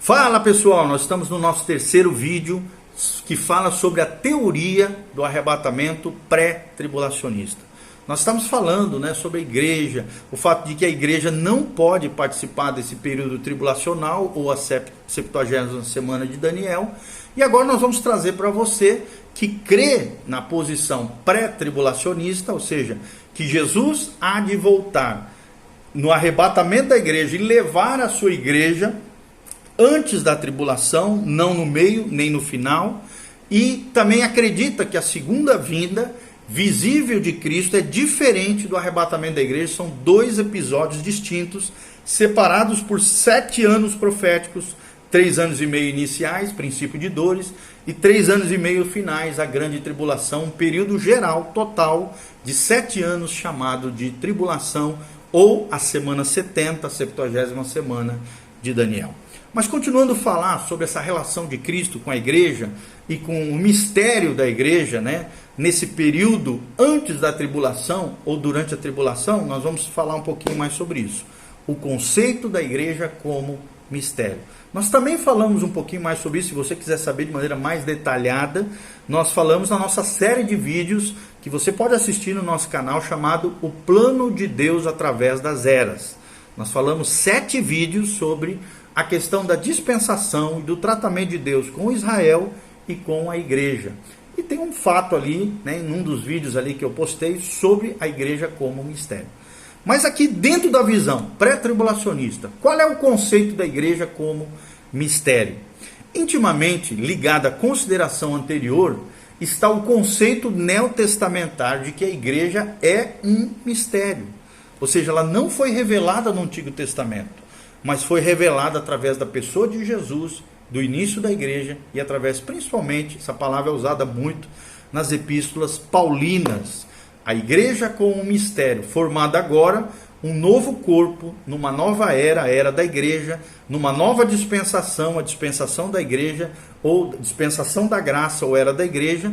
Fala pessoal, nós estamos no nosso terceiro vídeo que fala sobre a teoria do arrebatamento pré-tribulacionista. Nós estamos falando sobre a igreja, o fato de que a igreja não pode participar desse período tribulacional ou a 70ª semana de Daniel. E agora nós vamos trazer para você que crê na posição pré-tribulacionista, ou seja, que Jesus há de voltar no arrebatamento da igreja e levar a sua igreja antes da tribulação, não no meio nem no final, e também acredita que a segunda vinda visível de Cristo é diferente do arrebatamento da igreja. São dois episódios distintos, separados por 7 anos proféticos, 3 anos e meio iniciais, princípio de dores, e 3 anos e meio finais, a grande tribulação, um período geral, total, de 7 anos, chamado de tribulação, ou a semana 70, a 70ª semana de Daniel. Mas continuando a falar sobre essa relação de Cristo com a igreja e com o mistério da igreja, nesse período antes da tribulação ou durante a tribulação, nós vamos falar um pouquinho mais sobre isso. O conceito da igreja como mistério. Nós também falamos um pouquinho mais sobre isso. Se você quiser saber de maneira mais detalhada, nós falamos na nossa série de vídeos que você pode assistir no nosso canal, chamado O Plano de Deus através das Eras. Nós falamos 7 vídeos sobre a questão da dispensação e do tratamento de Deus com Israel e com a igreja. E tem um fato ali, em um dos vídeos ali que eu postei, sobre a igreja como mistério. Mas aqui dentro da visão pré-tribulacionista, qual é o conceito da igreja como mistério? Intimamente ligado à consideração anterior está o conceito neotestamentário de que a igreja é um mistério. Ou seja, ela não foi revelada no Antigo Testamento, mas foi revelada através da pessoa de Jesus, do início da igreja, e através, principalmente, essa palavra é usada muito nas epístolas paulinas. A igreja como um mistério, formada agora, um novo corpo, numa nova era, a era da igreja, numa nova dispensação, a dispensação da igreja, ou dispensação da graça, ou era da igreja.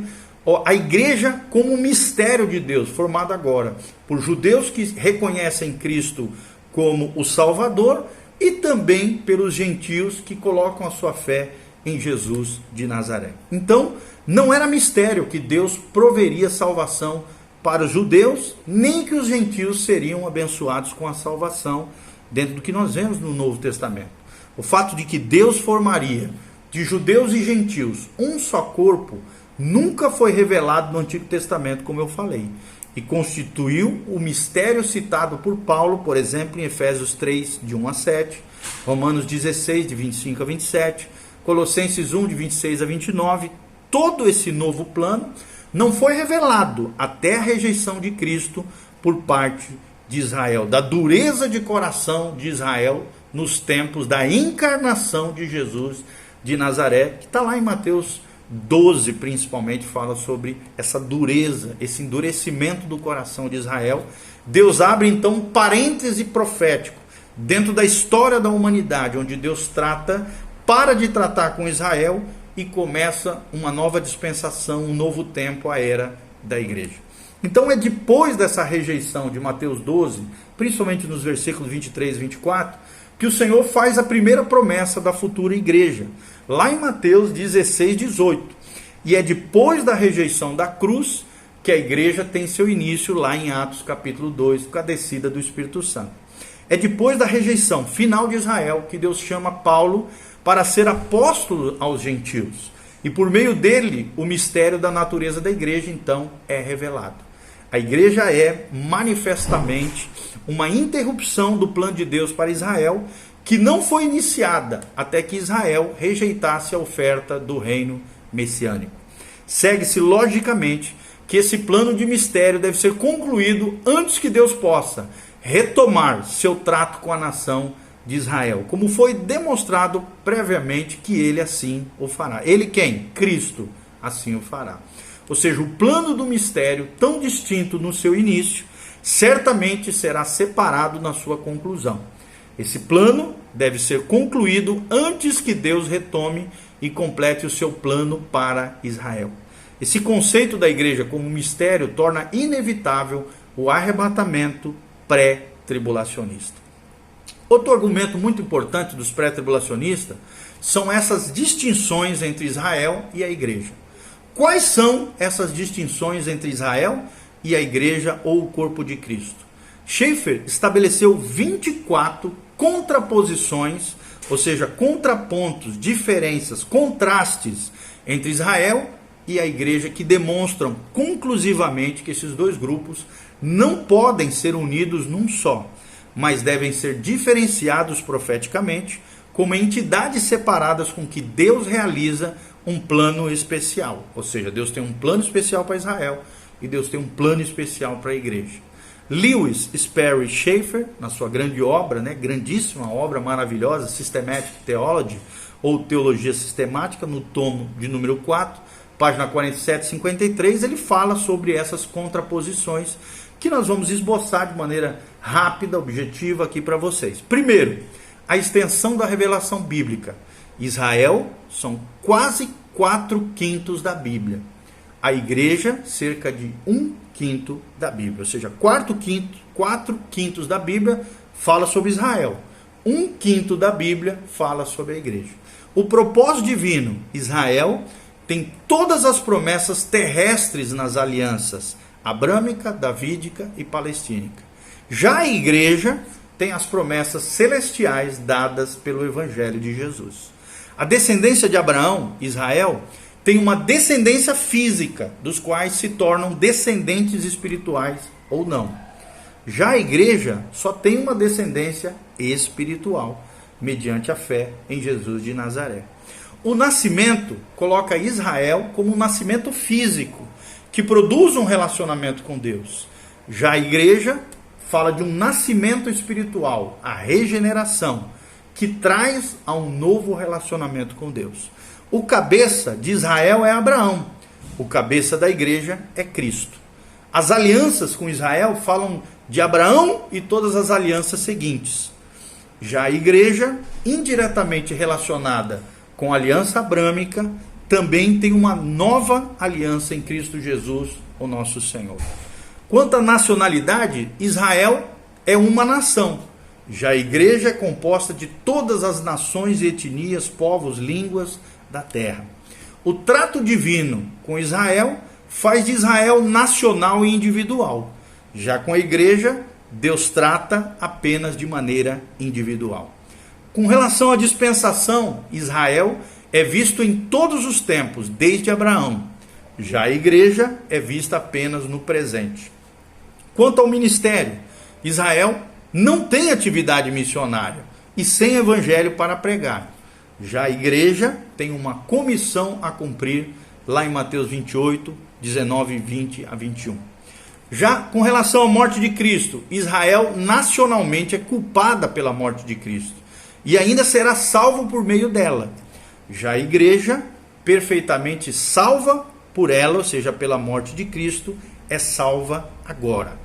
A igreja como um mistério de Deus, formada agora por judeus que reconhecem Cristo como o Salvador, e também pelos gentios que colocam a sua fé em Jesus de Nazaré. Então, não era mistério que Deus proveria salvação para os judeus, nem que os gentios seriam abençoados com a salvação, dentro do que nós vemos no Novo Testamento. O fato de que Deus formaria de judeus e gentios um só corpo, nunca foi revelado no Antigo Testamento, como eu falei. E constituiu o mistério citado por Paulo, por exemplo, em Efésios 3, de 1 a 7, Romanos 16, de 25 a 27, Colossenses 1, de 26 a 29. Todo esse novo plano não foi revelado até a rejeição de Cristo por parte de Israel, da dureza de coração de Israel nos tempos da encarnação de Jesus de Nazaré, que está lá em Mateus 12, principalmente, fala sobre essa dureza, esse endurecimento do coração de Israel. Deus abre então um parêntese profético dentro da história da humanidade, onde Deus para de tratar com Israel e começa uma nova dispensação, um novo tempo, a era da igreja. Então é depois dessa rejeição de Mateus 12, principalmente nos versículos 23 e 24, que o Senhor faz a primeira promessa da futura igreja, lá em Mateus 16, 18. E é depois da rejeição da cruz que a igreja tem seu início lá em Atos capítulo 2, com a descida do Espírito Santo. É depois da rejeição final de Israel que Deus chama Paulo para ser apóstolo aos gentios. E por meio dele, o mistério da natureza da igreja, então, é revelado. A igreja é, manifestamente, uma interrupção do plano de Deus para Israel, que não foi iniciada até que Israel rejeitasse a oferta do reino messiânico. Segue-se, logicamente, que esse plano de mistério deve ser concluído antes que Deus possa retomar seu trato com a nação de Israel, como foi demonstrado previamente que ele assim o fará. Ele quem? Cristo assim o fará. Ou seja, o plano do mistério, tão distinto no seu início, certamente será separado na sua conclusão. Esse plano deve ser concluído antes que Deus retome e complete o seu plano para Israel. Esse conceito da igreja como mistério torna inevitável o arrebatamento pré-tribulacionista. Outro argumento muito importante dos pré-tribulacionistas são essas distinções entre Israel e a igreja. Quais são essas distinções entre Israel e a igreja ou o corpo de Cristo? Schaeffer estabeleceu 24 contraposições, ou seja, contrapontos, diferenças, contrastes entre Israel e a igreja que demonstram conclusivamente que esses dois grupos não podem ser unidos num só, mas devem ser diferenciados profeticamente como entidades separadas com que Deus realiza um plano especial. Ou seja, Deus tem um plano especial para Israel e Deus tem um plano especial para a igreja. Lewis Sperry Chafer, na sua grande obra, grandíssima obra maravilhosa, Systematic Theology, ou Teologia Sistemática, no tomo de número 4, página 47 e 53, ele fala sobre essas contraposições que nós vamos esboçar de maneira rápida, objetiva aqui para vocês. Primeiro, a extensão da revelação bíblica. Israel são quase 4/5 da Bíblia. A igreja, cerca de 1/5 da Bíblia. Ou seja, 4/5 da Bíblia fala sobre Israel. 1/5 da Bíblia fala sobre a igreja. O propósito divino, Israel tem todas as promessas terrestres nas alianças abrâmica, davídica e palestínica. Já a igreja tem as promessas celestiais dadas pelo Evangelho de Jesus. A descendência de Abraão, Israel, tem uma descendência física, dos quais se tornam descendentes espirituais ou não. Já a igreja só tem uma descendência espiritual, mediante a fé em Jesus de Nazaré. O nascimento coloca Israel como um nascimento físico, que produz um relacionamento com Deus. Já a igreja fala de um nascimento espiritual, a regeneração, que traz a um novo relacionamento com Deus. O cabeça de Israel é Abraão, o cabeça da igreja é Cristo. As alianças com Israel falam de Abraão e todas as alianças seguintes. Já a igreja, indiretamente relacionada com a aliança abrâmica, também tem uma nova aliança em Cristo Jesus, o nosso Senhor. Quanto à nacionalidade, Israel é uma nação. Já a igreja é composta de todas as nações, etnias, povos, línguas da terra. O trato divino com Israel faz de Israel nacional e individual. Já com a igreja, Deus trata apenas de maneira individual. Com relação à dispensação, Israel é visto em todos os tempos, desde Abraão. Já a igreja é vista apenas no presente. Quanto ao ministério, Israel não tem atividade missionária e sem evangelho para pregar. Já a igreja tem uma comissão a cumprir, lá em Mateus 28, 19, 20 a 21. Já com relação à morte de Cristo, Israel nacionalmente é culpada pela morte de Cristo e ainda será salvo por meio dela. Já a igreja, perfeitamente salva por ela, ou seja, pela morte de Cristo, é salva agora.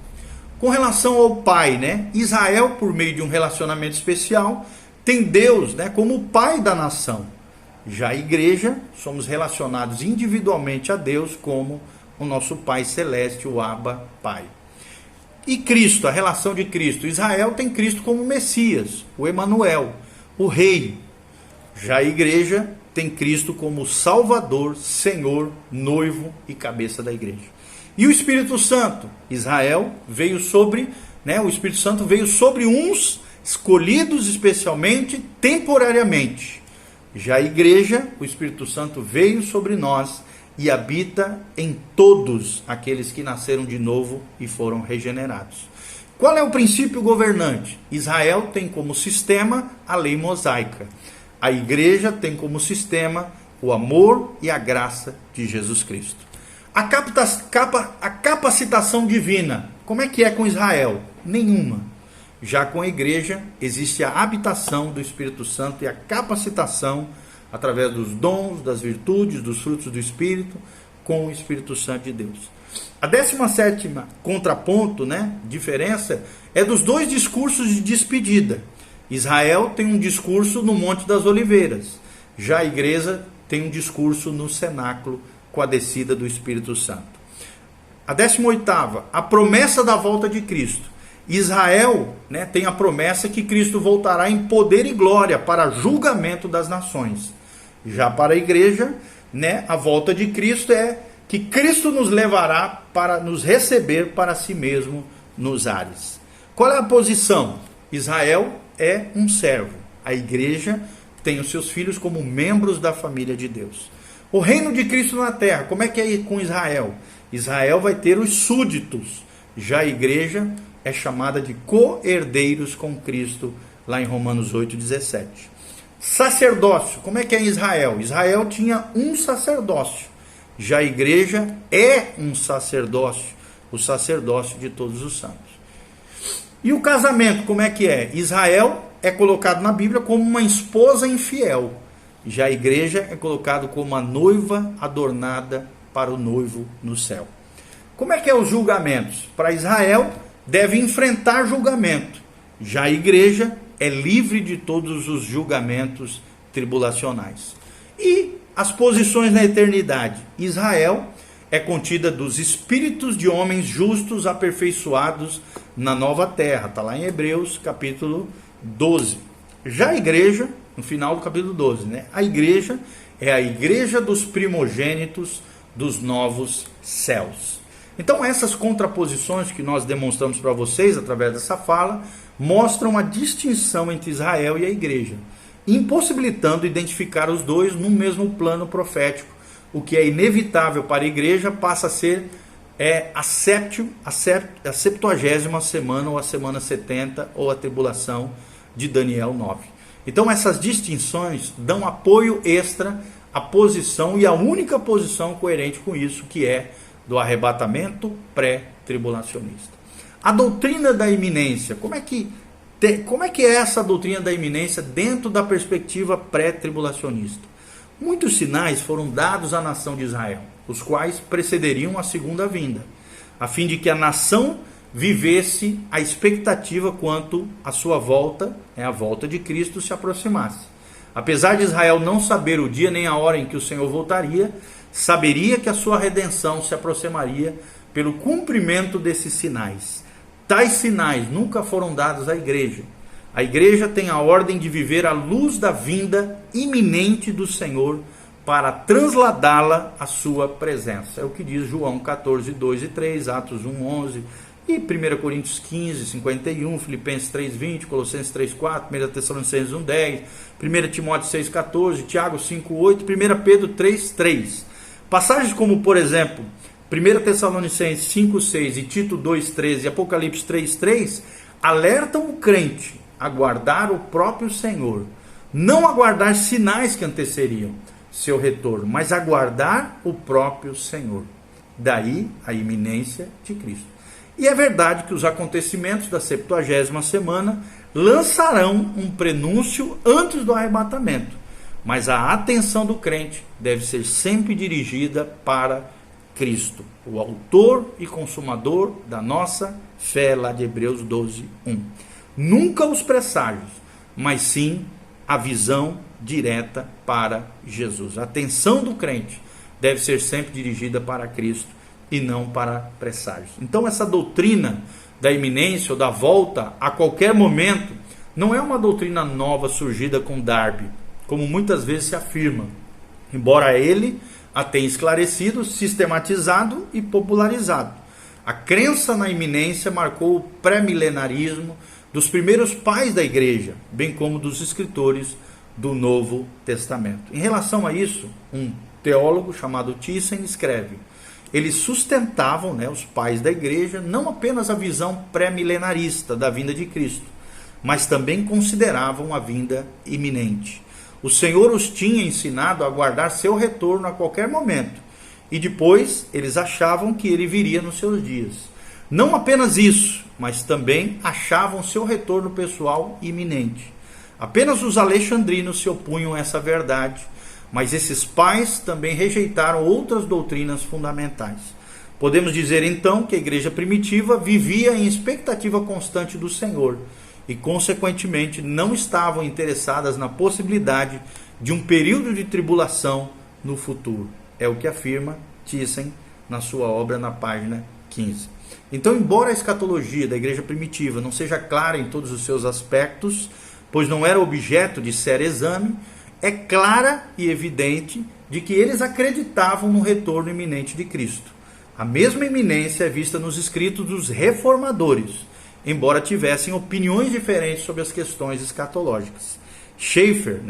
Com relação ao Pai, Israel, por meio de um relacionamento especial, tem Deus como o Pai da nação. Já a igreja, somos relacionados individualmente a Deus como o nosso Pai Celeste, o Abba, Pai. E Cristo, a relação de Cristo. Israel tem Cristo como Messias, o Emanuel, o Rei. Já a igreja tem Cristo como Salvador, Senhor, noivo e cabeça da igreja. E o Espírito Santo? Israel veio sobre, o Espírito Santo veio sobre uns escolhidos especialmente, temporariamente. Já a igreja, o Espírito Santo veio sobre nós e habita em todos aqueles que nasceram de novo e foram regenerados. Qual é o princípio governante? Israel tem como sistema a lei mosaica. A igreja tem como sistema o amor e a graça de Jesus Cristo. A capacitação divina, como é que é com Israel? Nenhuma. Já com a igreja, existe a habitação do Espírito Santo e a capacitação através dos dons, das virtudes, dos frutos do Espírito, com o Espírito Santo de Deus. A 17ª contraponto, diferença, é dos dois discursos de despedida. Israel tem um discurso no Monte das Oliveiras. Já a igreja tem um discurso no cenáculo com a descida do Espírito Santo. A 18ª, a promessa da volta de Cristo. Israel, né, tem a promessa que Cristo voltará em poder e glória para julgamento das nações. Já para a igreja, né, a volta de Cristo é que Cristo nos levará para nos receber para si mesmo nos ares. Qual é a posição? Israel é um servo. A igreja tem os seus filhos como membros da família de Deus. O reino de Cristo na terra, como é que é com Israel? Israel vai ter os súditos. Já a igreja é chamada de co-herdeiros com Cristo, lá em Romanos 8,17. Sacerdócio, como é que é em Israel? Israel tinha um sacerdócio. Já a igreja é um sacerdócio, o sacerdócio de todos os santos. E o casamento, como é que é? Israel é colocado na Bíblia como uma esposa infiel. Já a igreja é colocado como uma noiva adornada para o noivo no céu. Como é que é os julgamentos? Para Israel, deve enfrentar julgamento. Já a igreja é livre de todos os julgamentos tribulacionais. E as posições na eternidade. Israel é contida dos espíritos de homens justos aperfeiçoados na nova terra. Está lá em Hebreus capítulo 12. Já a igreja, no final do capítulo 12, né? A igreja é a igreja dos primogênitos dos novos céus. Então essas contraposições que nós demonstramos para vocês através dessa fala mostram a distinção entre Israel e a igreja, impossibilitando identificar os dois no mesmo plano profético. O que é inevitável para a igreja passa a ser a 70ª semana, ou a semana 70, ou a tribulação de Daniel 9. Então essas distinções dão apoio extra à posição, e a única posição coerente com isso, que é do arrebatamento pré-tribulacionista. A doutrina da iminência, como é que é essa doutrina da iminência dentro da perspectiva pré-tribulacionista? Muitos sinais foram dados à nação de Israel, os quais precederiam a segunda vinda, a fim de que a nação vivesse a expectativa quanto à sua volta, a volta de Cristo, se aproximasse. Apesar de Israel não saber o dia nem a hora em que o Senhor voltaria, saberia que a sua redenção se aproximaria pelo cumprimento desses sinais. Tais sinais nunca foram dados à igreja. A igreja tem a ordem de viver à luz da vinda iminente do Senhor para transladá-la à sua presença. É o que diz João 14, 2 e 3, Atos 1, 11, e 1 Coríntios 15, 51, Filipenses 3, 20, Colossenses 3, 4, 1 Tessalonicenses 1, 10, 1 Timóteo 6, 14, Tiago 5, 8, 1 Pedro 3, 3. Passagens como, por exemplo, 1 Tessalonicenses 5, 6 e Tito 2, 13 e Apocalipse 3, 3, alertam o crente a aguardar o próprio Senhor. Não aguardar sinais que antecederiam seu retorno, mas aguardar o próprio Senhor. Daí a iminência de Cristo. E é verdade que os acontecimentos da 70ª semana lançarão um prenúncio antes do arrebatamento, mas a atenção do crente deve ser sempre dirigida para Cristo, o autor e consumador da nossa fé, lá de Hebreus 12, 1. Nunca os presságios, mas sim a visão direta para Jesus. A atenção do crente deve ser sempre dirigida para Cristo e não para presságios. Então essa doutrina da iminência ou da volta a qualquer momento não é uma doutrina nova surgida com Darby, como muitas vezes se afirma, embora ele a tenha esclarecido, sistematizado e popularizado. A crença na iminência marcou o pré-milenarismo dos primeiros pais da igreja, bem como dos escritores do Novo Testamento. Em relação a isso, um teólogo chamado Thyssen escreve: eles sustentavam, os pais da igreja, não apenas a visão pré-milenarista da vinda de Cristo, mas também consideravam a vinda iminente. O Senhor os tinha ensinado a aguardar seu retorno a qualquer momento, e depois eles achavam que ele viria nos seus dias. Não apenas isso, mas também achavam seu retorno pessoal iminente. Apenas os alexandrinos se opunham a essa verdade, mas esses pais também rejeitaram outras doutrinas fundamentais. Podemos dizer então que a igreja primitiva vivia em expectativa constante do Senhor e, consequentemente, não estavam interessadas na possibilidade de um período de tribulação no futuro. É o que afirma Thyssen na sua obra na página 15. Então, embora a escatologia da igreja primitiva não seja clara em todos os seus aspectos, pois não era objeto de sério exame, é clara e evidente de que eles acreditavam no retorno iminente de Cristo. A mesma iminência é vista nos escritos dos reformadores, embora tivessem opiniões diferentes sobre as questões escatológicas. Schaeffer,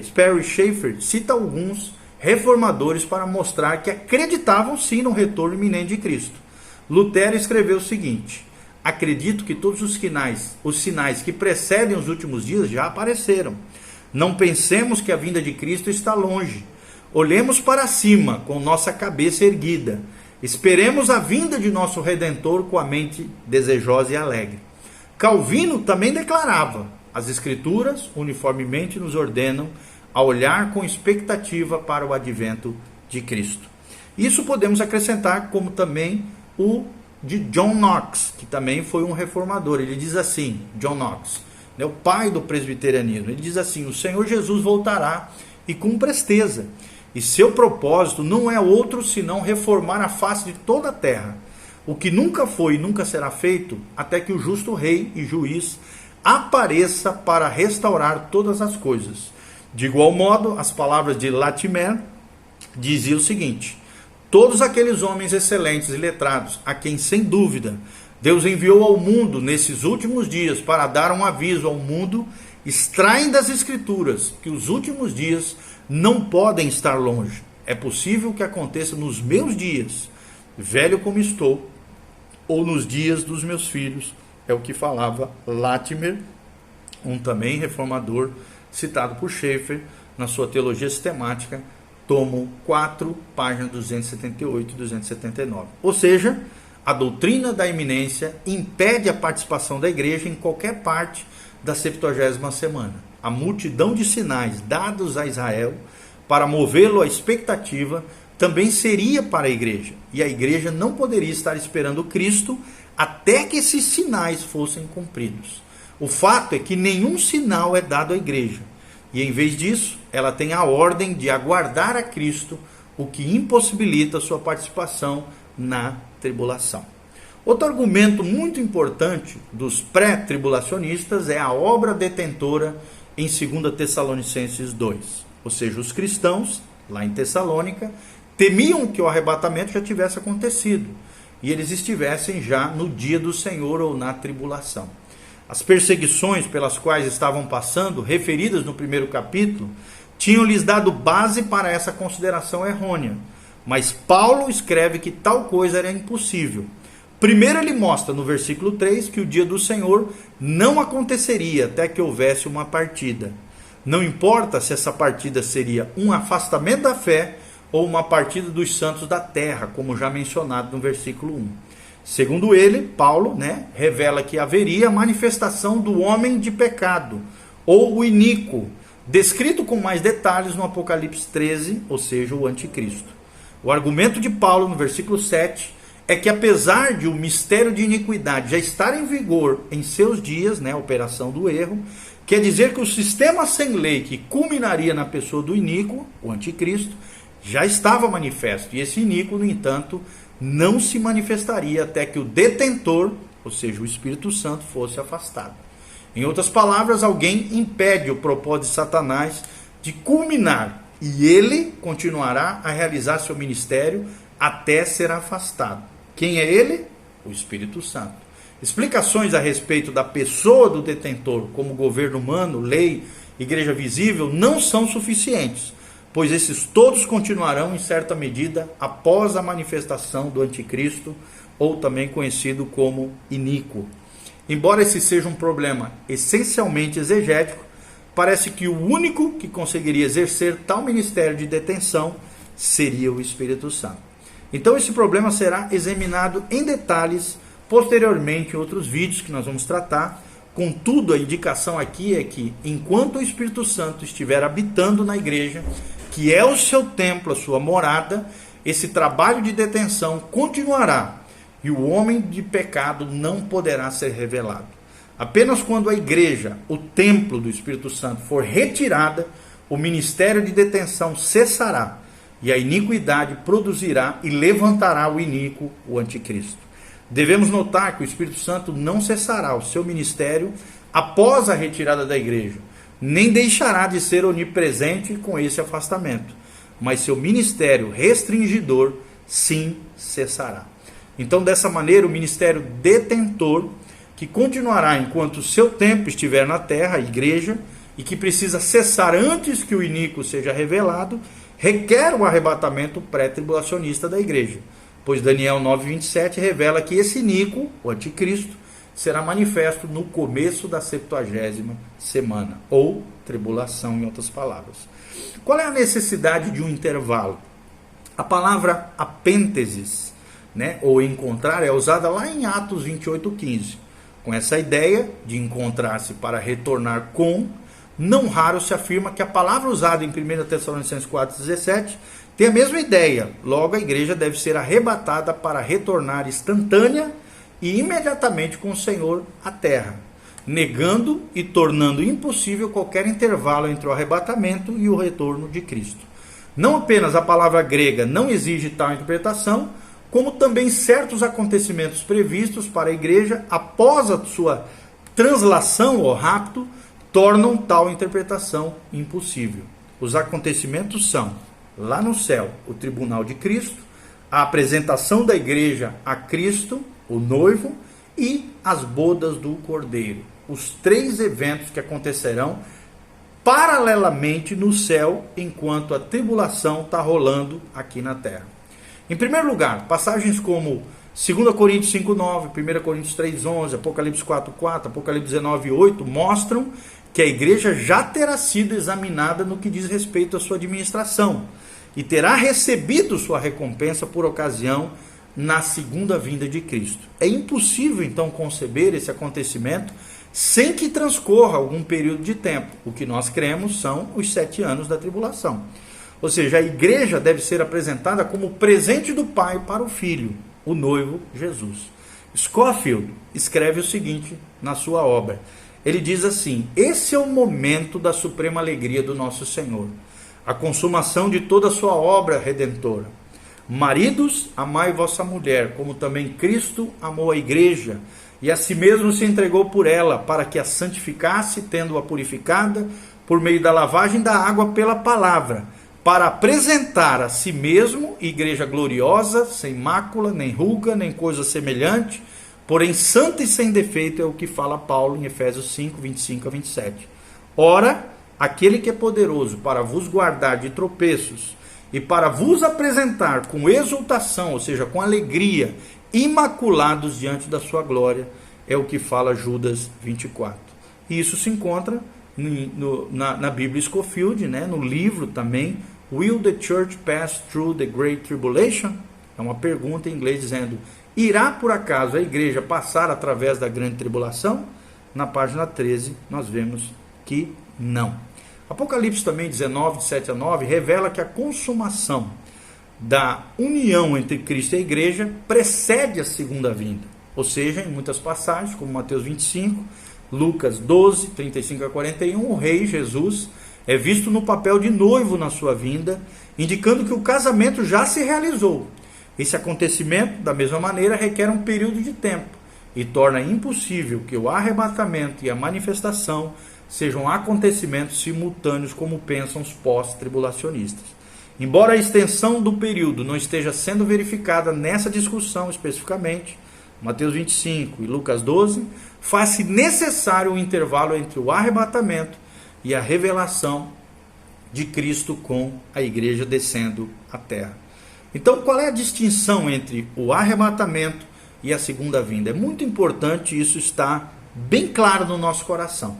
Sperry Schaeffer cita alguns reformadores para mostrar que acreditavam sim no retorno iminente de Cristo. Lutero escreveu o seguinte: acredito que todos os sinais que precedem os últimos dias já apareceram. Não pensemos que a vinda de Cristo está longe. Olhemos para cima com nossa cabeça erguida. Esperemos a vinda de nosso Redentor com a mente desejosa e alegre. Calvino também declarava: as Escrituras uniformemente nos ordenam a olhar com expectativa para o advento de Cristo. Isso podemos acrescentar como também o de John Knox, que também foi um reformador. Ele diz assim, John Knox, o pai do presbiterianismo, ele diz assim: o Senhor Jesus voltará e com presteza, e seu propósito não é outro senão reformar a face de toda a terra, o que nunca foi e nunca será feito, até que o justo rei e juiz apareça para restaurar todas as coisas. De igual modo, as palavras de Latimer diziam o seguinte: todos aqueles homens excelentes e letrados, a quem sem dúvida Deus enviou ao mundo nesses últimos dias para dar um aviso ao mundo, extraem das Escrituras que os últimos dias não podem estar longe. É possível que aconteça nos meus dias, velho como estou, ou nos dias dos meus filhos. É o que falava Latimer, um também reformador, citado por Schaeffer na sua Teologia Sistemática, tomo 4, página 278 e 279. Ou seja, a doutrina da iminência impede a participação da igreja em qualquer parte da 70ª semana. A multidão de sinais dados a Israel para movê-lo à expectativa também seria para a igreja, e a igreja não poderia estar esperando Cristo até que esses sinais fossem cumpridos. O fato é que nenhum sinal é dado à igreja, e em vez disso, ela tem a ordem de aguardar a Cristo, o que impossibilita sua participação na tribulação. Outro argumento muito importante dos pré-tribulacionistas é a obra detentora em 2 Tessalonicenses 2. Ou seja, os cristãos, lá em Tessalônica, temiam que o arrebatamento já tivesse acontecido e eles estivessem já no dia do Senhor ou na tribulação. As perseguições pelas quais estavam passando, referidas no primeiro capítulo, tinham lhes dado base para essa consideração errônea. Mas Paulo escreve que tal coisa era impossível. Primeiro ele mostra no versículo 3 que o dia do Senhor não aconteceria até que houvesse uma partida. Não importa se essa partida seria um afastamento da fé ou uma partida dos santos da terra, como já mencionado no versículo 1. Segundo ele, Paulo, revela que haveria a manifestação do homem de pecado, ou o iníquo, descrito com mais detalhes no Apocalipse 13, ou seja, o anticristo. O argumento de Paulo no versículo 7 é que apesar de o mistério de iniquidade já estar em vigor em seus dias, a operação do erro, quer dizer que o sistema sem lei que culminaria na pessoa do iníquo, o anticristo, já estava manifesto, e esse iníquo, no entanto, não se manifestaria até que o detentor, ou seja, o Espírito Santo, fosse afastado. Em outras palavras, alguém impede o propósito de Satanás de culminar, e ele continuará a realizar seu ministério até ser afastado. Quem é ele? O Espírito Santo. Explicações a respeito da pessoa do detentor, como governo humano, lei, igreja visível, não são suficientes, pois esses todos continuarão em certa medida após a manifestação do anticristo, ou também conhecido como iníquo. Embora esse seja um problema essencialmente exegético, parece que o único que conseguiria exercer tal ministério de detenção seria o Espírito Santo. Então esse problema será examinado em detalhes posteriormente em outros vídeos que nós vamos tratar. Contudo, a indicação aqui é que enquanto o Espírito Santo estiver habitando na igreja, que é o seu templo, a sua morada, esse trabalho de detenção continuará e o homem de pecado não poderá ser revelado. Apenas quando a igreja, o templo do Espírito Santo, for retirada, o ministério de detenção cessará e a iniquidade produzirá e levantará o iníquo, o anticristo. Devemos notar que o Espírito Santo não cessará o seu ministério após a retirada da igreja, nem deixará de ser onipresente com esse afastamento, mas seu ministério restringidor sim cessará. Então, dessa maneira, o ministério detentor, que continuará enquanto o seu tempo estiver na terra, a igreja, e que precisa cessar antes que o iníquo seja revelado, requer o arrebatamento pré-tribulacionista da igreja, pois Daniel 9:27 revela que esse iníquo, o anticristo, será manifesto no começo da 70ª semana, ou tribulação, em outras palavras. Qual é a necessidade de um intervalo? A palavra apênteses, ou encontrar, é usada lá em Atos 28:15, com essa ideia de encontrar-se para retornar com. Não raro se afirma que a palavra usada em 1 Tessalonicenses 4,17 tem a mesma ideia. Logo, a igreja deve ser arrebatada para retornar instantânea e imediatamente com o Senhor à terra, negando e tornando impossível qualquer intervalo entre o arrebatamento e o retorno de Cristo. Não apenas a palavra grega não exige tal interpretação, como também certos acontecimentos previstos para a igreja após a sua translação ou rapto tornam tal interpretação impossível. Os acontecimentos são, lá no céu, o tribunal de Cristo, a apresentação da igreja a Cristo, o noivo, e as bodas do Cordeiro. Os 3 eventos que acontecerão paralelamente no céu, enquanto a tribulação está rolando aqui na terra. Em primeiro lugar, passagens como 2 Coríntios 5:9, 1 Coríntios 3:11, Apocalipse 4:4, Apocalipse 19:8 mostram que a igreja já terá sido examinada no que diz respeito à sua administração e terá recebido sua recompensa por ocasião na segunda vinda de Cristo. É impossível, então, conceber esse acontecimento sem que transcorra algum período de tempo. O que nós cremos são os 7 anos da tribulação. Ou seja, a igreja deve ser apresentada como presente do Pai para o Filho, o noivo Jesus. Scofield escreve o seguinte na sua obra. Ele diz assim: esse é o momento da suprema alegria do nosso Senhor, a consumação de toda a sua obra redentora. Maridos, amai vossa mulher, como também Cristo amou a igreja, e a si mesmo se entregou por ela, para que a santificasse, tendo-a purificada, por meio da lavagem da água pela palavra, para apresentar a si mesmo igreja gloriosa, sem mácula, nem ruga, nem coisa semelhante, porém santa e sem defeito, é o que fala Paulo em Efésios 5:25-27. Ora, aquele que é poderoso para vos guardar de tropeços e para vos apresentar com exultação, ou seja, com alegria, imaculados diante da sua glória, é o que fala Judas 24. E isso se encontra na Bíblia Scofield, no livro também, Will the Church Pass Through the Great Tribulation? É uma pergunta em inglês dizendo, irá por acaso a igreja passar através da grande tribulação? Na página 13 nós vemos que não. Apocalipse também 19, de 7-9, revela que a consumação da união entre Cristo e a igreja precede a segunda vinda. Ou seja, em muitas passagens, como Mateus 25, Lucas 12, 35-41, o rei Jesus é visto no papel de noivo na sua vinda, indicando que o casamento já se realizou. Esse acontecimento, da mesma maneira, requer um período de tempo e torna impossível que o arrebatamento e a manifestação sejam acontecimentos simultâneos como pensam os pós-tribulacionistas. Embora a extensão do período não esteja sendo verificada nessa discussão especificamente, Mateus 25 e Lucas 12, faz-se necessário um intervalo entre o arrebatamento e a revelação de Cristo com a igreja descendo à terra. Então, qual é a distinção entre o arrebatamento e a segunda vinda? É muito importante isso estar bem claro no nosso coração.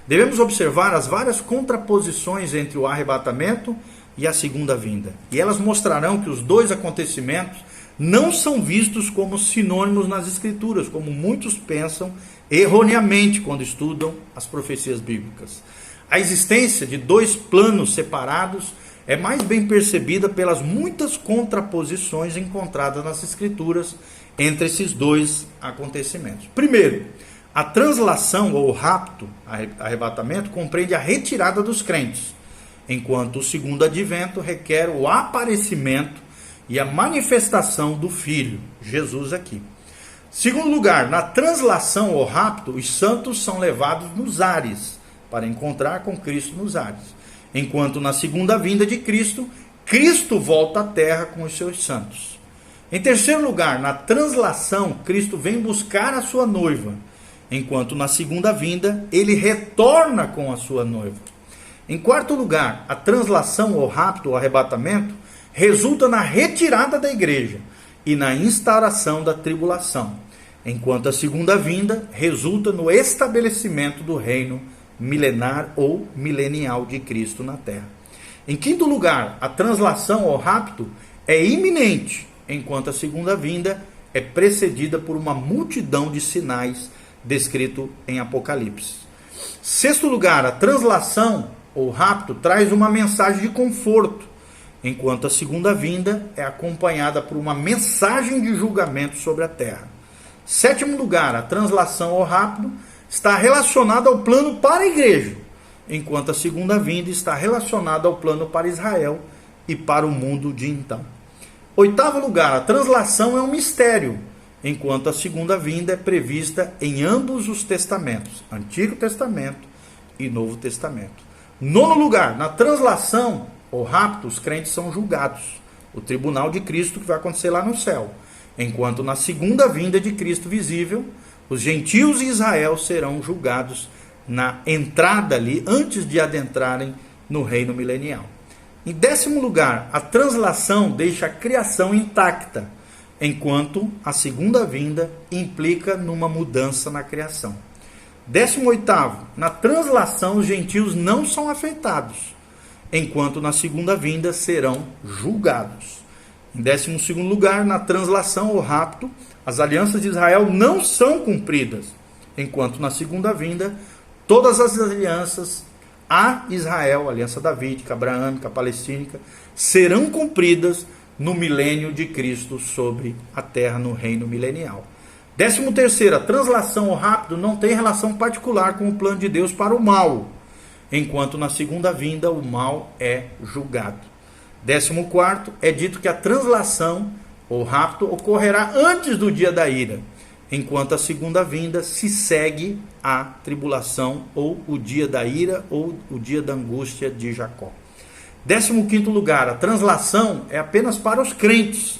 Devemos observar as várias contraposições entre o arrebatamento e a segunda vinda. E elas mostrarão que os dois acontecimentos não são vistos como sinônimos nas Escrituras, como muitos pensam erroneamente quando estudam as profecias bíblicas. A existência de dois planos separados é mais bem percebida pelas muitas contraposições encontradas nas Escrituras entre esses dois acontecimentos. Primeiro, a translação ou rapto, arrebatamento, compreende a retirada dos crentes, enquanto o segundo advento requer o aparecimento e a manifestação do Filho, Jesus aqui. Segundo lugar, na translação ou rapto, os santos são levados nos ares, para encontrar com Cristo nos ares. Enquanto na segunda vinda de Cristo, Cristo volta à terra com os seus santos. Em terceiro lugar, na translação, Cristo vem buscar a sua noiva, enquanto na segunda vinda, ele retorna com a sua noiva. Em quarto lugar, a translação ou rapto ou arrebatamento resulta na retirada da igreja e na instauração da tribulação, enquanto a segunda vinda resulta no estabelecimento do reino milenar ou milenial de Cristo na terra. Em quinto lugar, a translação ou rapto é iminente, enquanto a segunda vinda é precedida por uma multidão de sinais descrito em Apocalipse. Sexto lugar, a translação ou rapto traz uma mensagem de conforto, enquanto a segunda vinda é acompanhada por uma mensagem de julgamento sobre a terra. Sétimo lugar, a translação ou rapto está relacionada ao plano para a igreja, enquanto a segunda vinda está relacionada ao plano para Israel e para o mundo de então. Oitavo lugar, a translação é um mistério, enquanto a segunda vinda é prevista em ambos os testamentos, Antigo Testamento e Novo Testamento. Nono lugar, na translação ou rapto, os crentes são julgados, o tribunal de Cristo que vai acontecer lá no céu, enquanto na segunda vinda de Cristo visível, os gentios e Israel serão julgados na entrada ali, antes de adentrarem no reino milenial. Em décimo lugar, a translação deixa a criação intacta, enquanto a segunda vinda implica numa mudança na criação. 18º, na translação os gentios não são afetados, enquanto na segunda vinda serão julgados. Em 12º lugar, na translação ou rapto, as alianças de Israel não são cumpridas, enquanto na segunda vinda todas as alianças a Israel, a aliança davídica, abraâmica, palestínica, serão cumpridas no milênio de Cristo sobre a terra, no reino milenial. 13º, a translação ou rapto não tem relação particular com o plano de Deus para o mal, enquanto na segunda vinda o mal é julgado. 14º, é dito que a translação ou rapto ocorrerá antes do dia da ira, enquanto a segunda vinda se segue à tribulação, ou o dia da ira, ou o dia da angústia de Jacó. 15º lugar, a translação é apenas para os crentes,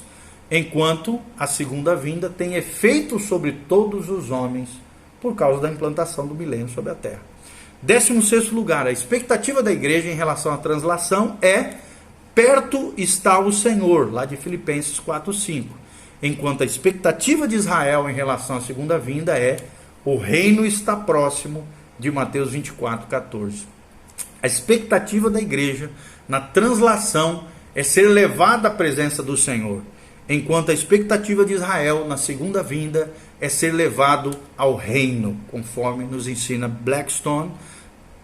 enquanto a segunda vinda tem efeito sobre todos os homens, por causa da implantação do milênio sobre a terra. 16º lugar, a expectativa da igreja em relação à translação é: perto está o Senhor, lá de Filipenses 4:5. Enquanto a expectativa de Israel em relação à segunda vinda é: o reino está próximo, de Mateus 24:14. A expectativa da igreja na translação é ser levada à presença do Senhor, enquanto a expectativa de Israel na segunda vinda é ser levado ao reino, conforme nos ensina Blackstone,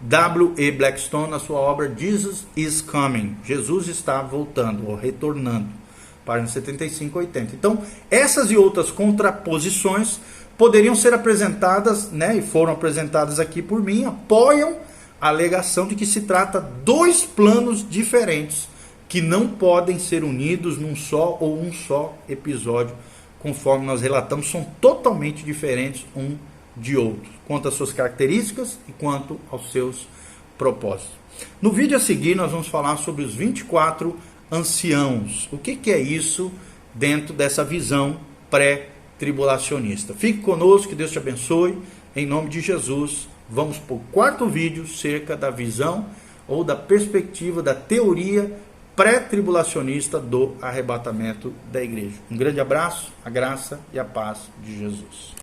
W.E. Blackstone, na sua obra Jesus is Coming, Jesus está voltando ou retornando, páginas 75 e 80. Então, essas e outras contraposições poderiam ser apresentadas, e foram apresentadas aqui por mim, apoiam a alegação de que se trata dois planos diferentes, que não podem ser unidos num só ou um só episódio, conforme nós relatamos, são totalmente diferentes um de outro, quanto às suas características e quanto aos seus propósitos. No vídeo a seguir nós vamos falar sobre os 24 anciãos. O que é isso dentro dessa visão pré-tribulacionista? Fique conosco, que Deus te abençoe, em nome de Jesus. Vamos para o quarto vídeo cerca da visão ou da perspectiva da teoria pré-tribulacionista do arrebatamento da igreja. Um grande abraço, a graça e a paz de Jesus.